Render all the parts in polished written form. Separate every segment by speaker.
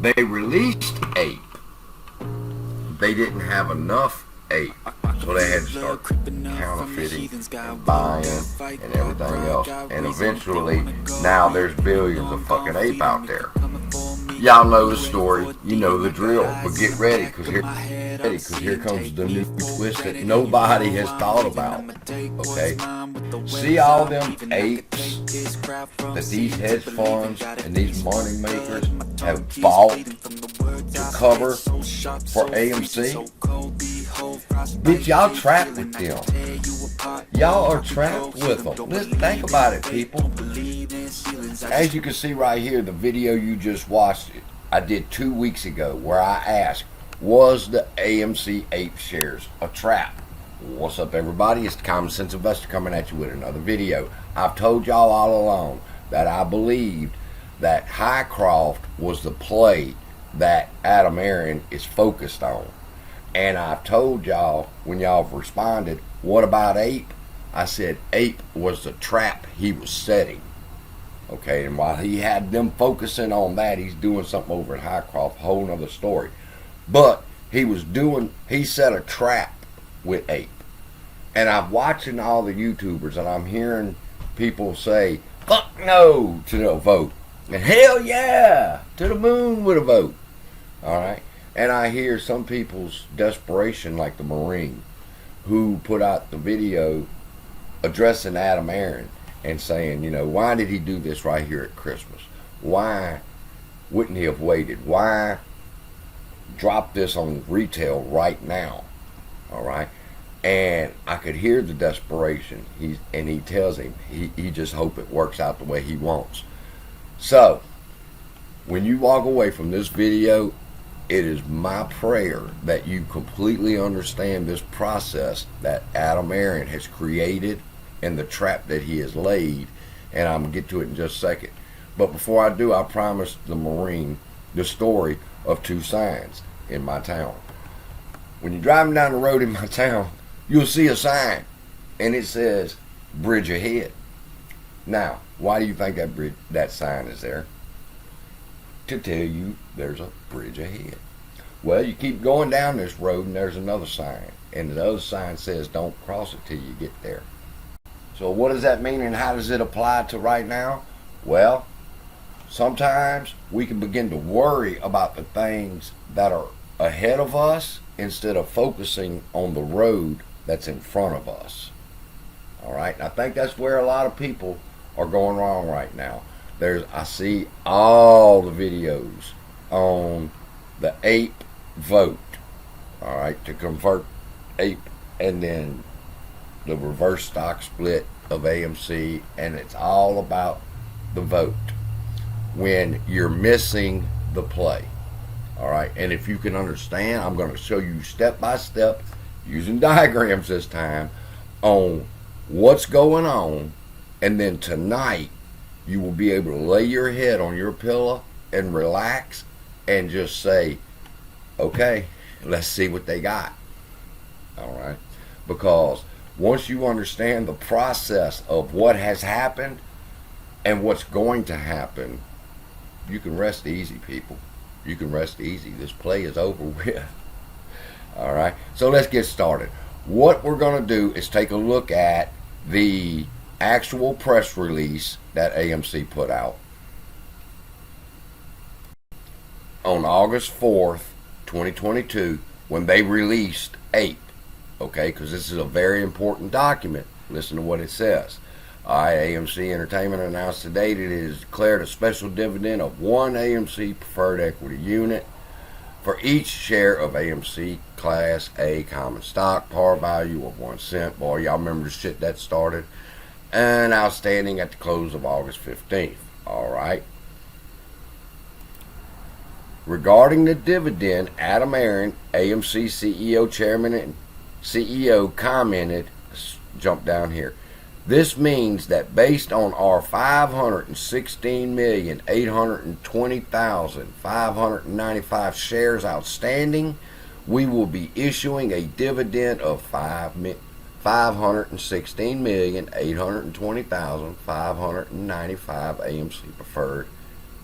Speaker 1: They released ape. They didn't have enough ape, so they had to start counterfeiting and buying and everything else. And eventually, now there's billions of fucking ape out there. Y'all know the story, you know the drill, but get ready, because here comes the new twist that nobody has thought about, okay? See all them apes that these hedge funds and these money makers have bought to cover for AMC? Bitch, y'all trapped with them. Y'all are trapped with them. Listen, think about it, people. As you can see right here, the video you just watched, I did 2 weeks ago, where I asked, was the AMC ape shares a trap? What's up, everybody? It's the Common Sense Investor coming at you with another video. I've told y'all all along that I believed that Highcroft was the play that Adam Aaron is focused on. And I've told y'all, when y'all have responded, what about ape? I said ape was the trap he was setting. Okay, and while he had them focusing on that, he's doing something over at Highcroft, a whole nother story. But he set a trap with ape. And I'm watching all the YouTubers, and I'm hearing people say, fuck no to the vote. And hell yeah, to the moon with a vote. Alright? And I hear some people's desperation, like the Marine, who put out the video addressing Adam Aaron and saying, you know, why did he do this right here at Christmas? Why wouldn't he have waited? Why drop this on retail right now? Alright? And I could hear the desperation. He tells him he just hope it works out the way he wants. So, when you walk away from this video, it is my prayer that you completely understand this process that Adam Aaron has created and the trap that he has laid. And I'm going to get to it in just a second. But before I do, I promised the Marine the story of two signs in my town. When you're driving down the road in my town, you'll see a sign, and it says, bridge ahead. Now, why do you think that sign is there? To tell you there's a bridge ahead. Well, you keep going down this road, and there's another sign, and the other sign says, don't cross it till you get there. So what does that mean, and how does it apply to right now? Well, sometimes we can begin to worry about the things that are ahead of us instead of focusing on the road that's in front of us. Alright, and I think that's where a lot of people are going wrong right now. I see all the videos on the ape vote, alright, to convert ape, and then the reverse stock split of AMC, and it's all about the vote when you're missing the play. Alright, and if you can understand, I'm going to show you step by step, using diagrams this time, on what's going on, and then tonight you will be able to lay your head on your pillow and relax and just say, okay, let's see what they got. Alright, because once you understand the process of what has happened and what's going to happen, you can rest easy, people. You can rest easy. This play is over with. Alright, so let's get started. What we're going to do is take a look at the actual press release that AMC put out on August 4th, 2022, when they released ape. Okay, because this is a very important document. Listen to what it says. Alright, AMC Entertainment announced today that it has declared a special dividend of 1 AMC preferred equity unit for each share of AMC Class A common stock, par value of 1 cent. Boy, y'all remember the shit that started. And outstanding at the close of August 15th. Alright. Regarding the dividend, Adam Aaron, AMC CEO, Chairman, and CEO, commented, jump down here, this means that based on our 516,820,595 shares outstanding, we will be issuing a dividend of 516,820,595 AMC preferred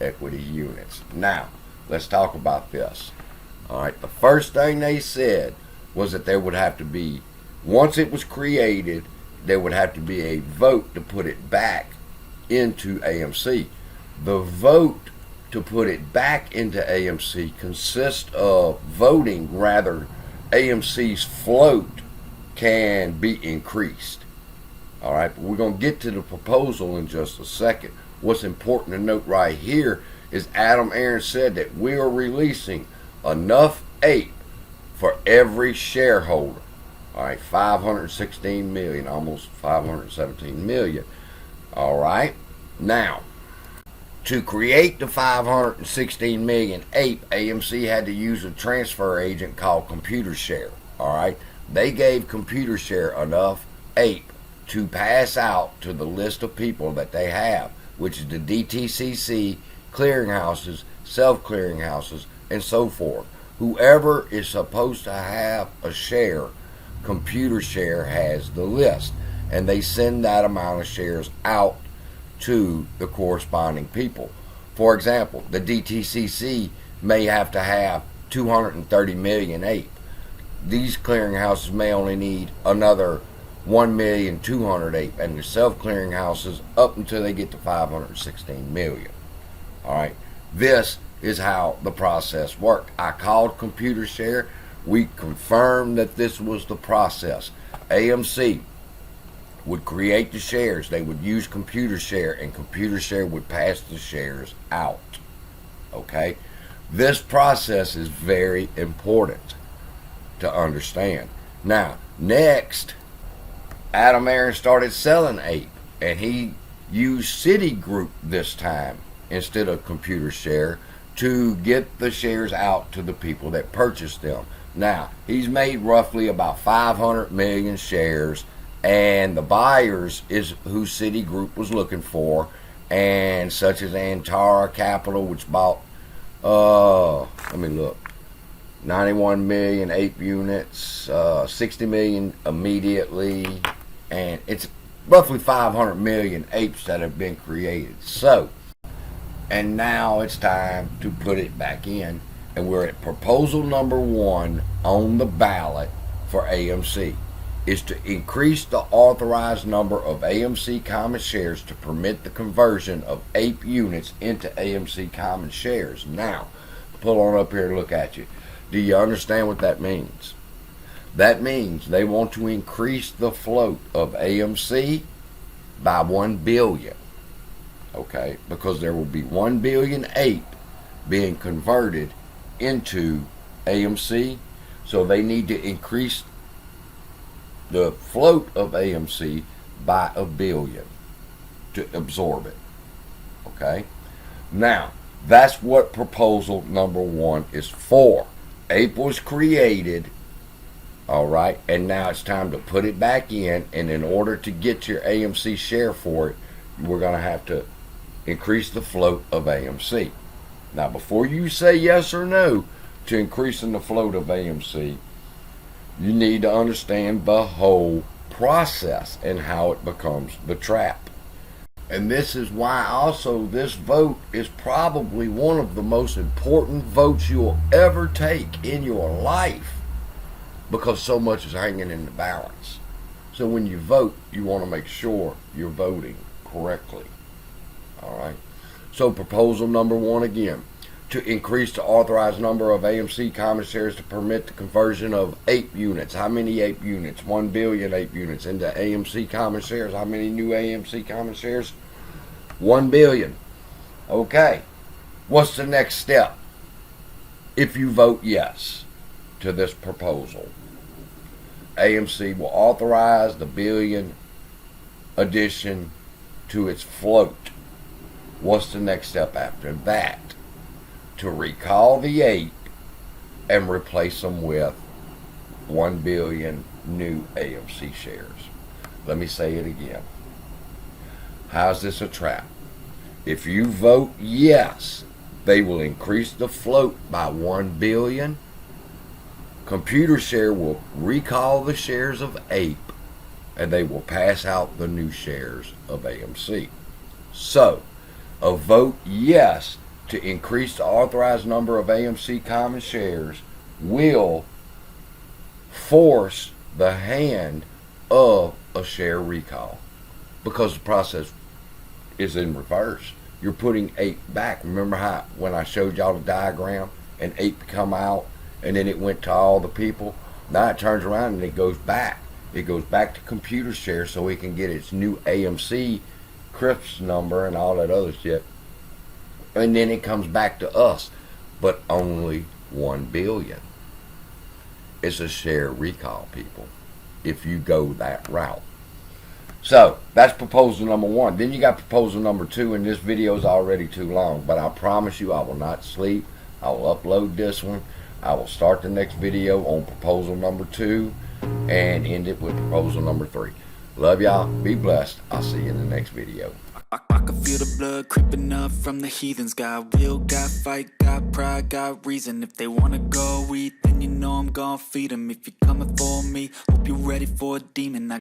Speaker 1: equity units. Now, let's talk about this. All right, the first thing they said was that there would have to be, once it was created, there would have to be a vote to put it back into AMC. The vote to put it back into AMC consists of voting rather AMC's float can be increased. All right, but we're going to get to the proposal in just a second. What's important to note right here is Adam Aron said that we are releasing enough APE for every shareholder. All right, 516 million, almost 517 million. All right, now to create the 516 million APE, AMC had to use a transfer agent called ComputerShare. All right, they gave ComputerShare enough APE to pass out to the list of people that they have, which is the DTCC, clearinghouses, self-clearinghouses, and so forth. Whoever is supposed to have a share, ComputerShare has the list, and they send that amount of shares out to the corresponding people. For example, the DTCC may have to have 230 million APE. These clearinghouses may only need another 1,200,000 APE, and the self-clearing houses up until they get to 516 million. All right, this is how the process worked. I called ComputerShare. We confirmed that this was the process. AMC would create the shares. They would use ComputerShare, and ComputerShare would pass the shares out. Okay, this process is very important to understand. Now, next, Adam Aron started selling APE, and he used Citigroup this time instead of ComputerShare to get the shares out to the people that purchased them. Now, he's made roughly about 500 million shares, and the buyers is who Citigroup was looking for, and such as Antara Capital, which bought, let me look, 91 million APE units, 60 million immediately, and it's roughly 500 million apes that have been created. So, and now it's time to put it back in, and we're at proposal number 1 on the ballot for AMC, is to increase the authorized number of AMC common shares to permit the conversion of APE units into AMC common shares. Now, pull on up here and look at you. Do you understand what that means? That means they want to increase the float of AMC by 1 billion. Okay, because there will be 1 billion APE being converted into AMC, so they need to increase the float of AMC by 1 billion to absorb it. Okay, now that's what proposal number 1 is for. APE was created, all right, and now it's time to put it back in, and in order to get your AMC share for it, we're going to have to increase the float of AMC. Now, before you say yes or no to increasing the float of AMC, you need to understand the whole process and how it becomes the trap. And this is why also this vote is probably one of the most important votes you'll ever take in your life, because so much is hanging in the balance. So when you vote, you want to make sure you're voting correctly. All right. So proposal number 1 again, to increase the authorized number of AMC common shares to permit the conversion of APE units. How many APE units? 1 billion APE units into AMC common shares. How many new AMC common shares? 1 billion. Okay. What's the next step? If you vote yes to this proposal, AMC will authorize the billion addition to its float. What's the next step after that? To recall the 8 and replace them with 1 billion new AMC shares. Let me say it again. How's this a trap? If you vote yes, they will increase the float by 1 billion. ComputerShare will recall the shares of APE, and they will pass out the new shares of AMC. So, a vote yes to increase the authorized number of AMC common shares will force the hand of a share recall, because the process is in reverse. You're putting 8 back. Remember how when I showed y'all the diagram and 8 come out and then it went to all the people? Now it turns around and it goes back. It goes back to computer share so it can get its new AMC CRIPS number and all that other shit. And then it comes back to us, but only 1 billion. It's a share recall, people, if you go that route. So that's proposal number 1. Then you got proposal number 2, and this video is already too long, but I promise you I will not sleep. I will upload this one. I will start the next video on proposal number 2 and end it with proposal number 3. Love y'all. Be blessed. I'll see you in the next video.
Speaker 2: I can feel the blood creeping up from the heathens. Got will, got fight, got pride, got reason. If they wanna go eat, then you know I'm gonna feed them. If you're coming for me, hope you're ready for a demon.